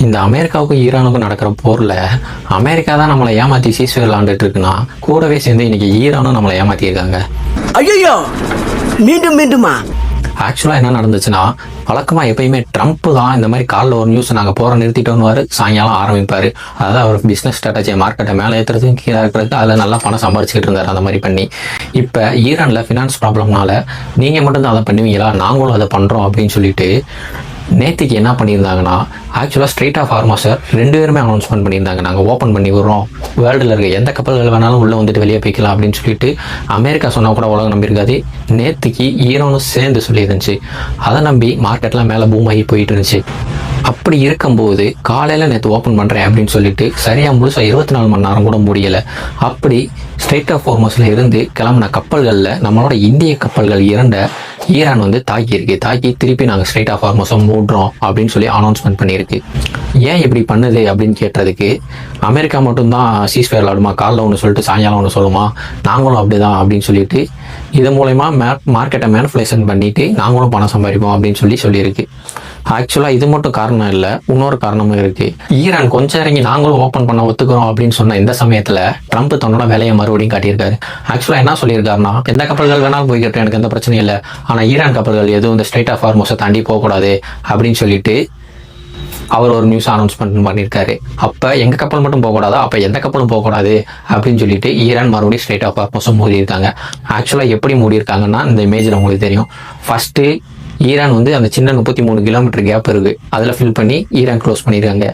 இந்த அமெரிக்காவுக்கும் ஈரானுக்கும் நடக்கிற போரில் அமெரிக்கா தான் நம்மளை ஏமாற்றி சீஸ்ஃபயர் விளாண்டுட்டு இருக்குன்னா கூடவே சேர்ந்து இன்னைக்கு ஈரானும் நம்மளை ஏமாற்றியிருக்காங்க. ஐயோ மீண்டும் மீண்டுமா? ஆக்சுவலாக என்ன நடந்துச்சுன்னா, வழக்கமாக எப்பயுமே ட்ரம்ப் தான் இந்த மாதிரி காலைல ஒரு நியூஸ் நாங்கள் போகிற நிறுத்திட்டோன்னு சாயங்காலம் ஆரம்பிப்பார். அதாவது அவர் பிஸ்னஸ் ஸ்ட்ராட்டஜியை மார்க்கெட்டை மேலே ஏற்றுறதுக்கு கீழே இருக்கிறதுக்கு அதில் நல்லா பணம் சம்பாரிச்சிக்கிட்டு இருந்தார். அந்த மாதிரி பண்ணி இப்போ ஈரானில் ஃபினான்ஸ் ப்ராப்ளம்னால நீங்கள் மட்டும்தான் அதை பண்ணுவீங்களா, நாங்களும் அதை பண்ணுறோம் அப்படின்னு சொல்லிட்டு நேற்றுக்கு என்ன பண்ணியிருந்தாங்கன்னா, ஆக்சுவலாக ஸ்ட்ரெயிட் ஆஃப் ஹார்மஸை 2 பேருமே அனௌன்ஸ்மெண்ட் பண்ணியிருந்தாங்க. நாங்கள் ஓப்பன் பண்ணி விடுறோம், வேர்ல்டில் இருக்க எந்த கப்பல்கள் வேணாலும் உள்ளே வந்துட்டு வெளியே போய்க்கலாம் அப்படின்னு சொல்லிட்டு அமெரிக்கா சொன்னால் கூட உலகம் நம்பியிருக்காது. நேற்றுக்கு ஈரானும் சேர்ந்து சொல்லியிருந்துச்சு. அதை நம்பி மார்க்கெட்லாம் மேலே பூம் ஆகி போயிட்டு இருந்துச்சு. அப்படி இருக்கும்போது காலையில் நேற்று ஓப்பன் பண்ணுறேன் அப்படின்னு சொல்லிட்டு சரியாக முழுசாக 24 மணி நேரம் கூட முடியலை. அப்படி ஸ்ட்ரெயிட் ஆஃப் ஹார்மஸில் இருந்து கிளம்பின கப்பல்களில் நம்மளோட இந்திய கப்பல்கள் 2 ஈரான் தாக்கி திருப்பி நாங்கள் ஸ்ட்ரெயிட் ஆஃப் ஹார்மஸை மூடுறோம் அப்படின்னு சொல்லி அனௌன்ஸ்மெண்ட் பண்ணியிருக்கு. ஏன் இப்படி பண்ணுது அப்படின்னு கேட்டதுக்கு, அமெரிக்கா மட்டும்தான் சீஸ்ஃபயர் விளாடுமா, காலைல ஒன்று சொல்லிட்டு சாயங்காலம் ஒன்று சொல்லுமா, நாங்களும் அப்படிதான் அப்படின்னு சொல்லிட்டு இது மூலயமா மார்க்கெட்டை மேனிப்புலேஷன் பண்ணிட்டு நாங்களும் பணம் சம்பாதிப்போம் அப்படின்னு சொல்லியிருக்கு. ஆக்சுவலாக இது மட்டும் காரணம் இல்லை, இன்னொரு காரணமும் இருக்குது. ஈரான் கொஞ்சம் இறங்கி நாங்களும் ஓப்பன் பண்ண ஒத்துக்கிறோம் அப்படின்னு சொன்ன இந்த சமயத்தில் ட்ரம்ப் தன்னோட வேலையை மறுபடியும் காட்டியிருக்காரு. ஆக்சுவலாக என்ன சொல்லியிருக்காருன்னா, எந்த கப்பல்கள் வேணாலும் போய்கிட்டு எனக்கு எந்த பிரச்சனையும் இல்லை, ஆனால் ஈரான் கப்பல்கள் எதுவும் இந்த ஸ்ட்ரெயிட் ஆஃப் ஹார்மஸை தாண்டி போகக்கூடாது அப்படின்னு சொல்லிட்டு அவர் ஒரு நியூஸ் அனௌன்ஸ்மெண்ட் பண்ணியிருக்காரு. அப்போ எங்கள் கப்பல் மட்டும் போகக்கூடாதா, அப்போ எந்த கப்பலும் போகக்கூடாது அப்படின்னு சொல்லிட்டு ஈரான் மறுபடியும் ஸ்ட்ரெயிட் ஆஃப் ஹார்மஸை மூடியிருக்காங்க. ஆக்சுவலாக எப்படி மூடியிருக்காங்கன்னா, இந்த இமேஜில் உங்களுக்கு தெரியும். ஃபஸ்ட்டு ஈரான் அந்த சின்ன 33 கிலோமீட்டர் கேப் இருக்குது, அதில் ஃபில் பண்ணி ஈரான் க்ளோஸ் பண்ணியிருக்காங்க.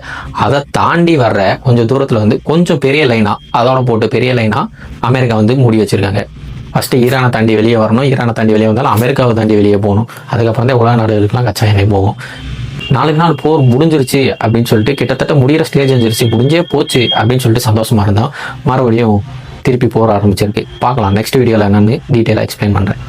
அதை தாண்டி வர்ற கொஞ்சம் தூரத்தில் கொஞ்சம் பெரிய லைனாக அதோட போட்டு பெரிய லைனாக அமெரிக்கா மூடி வச்சுருக்காங்க. ஃபஸ்ட்டு ஈரானை தாண்டி வெளியே வரணும், ஈரானை தாண்டி வெளியே வந்தாலும் அமெரிக்காவை தாண்டி வெளியே போகணும். அதுக்கப்புறம் தான் உலக நாடுகளுக்கெல்லாம் கச்சா எண்ணெய் போகும். 4 நாள் போர் முடிஞ்சிருச்சு அப்படின்னு சொல்லிட்டு கிட்டத்தட்ட முடிகிற ஸ்டேஜ் வந்துருச்சு, முடிஞ்சே போச்சு அப்படின்னு சொல்லிட்டு சந்தோஷமாக இருந்தால் மறுபடியும் திருப்பி போர் ஆரம்பிச்சிருக்கு. பார்க்கலாம் நெக்ஸ்ட் வீடியோவில் என்னன்னு டீட்டெயிலாக எக்ஸ்பிளைன் பண்ணுறேன்.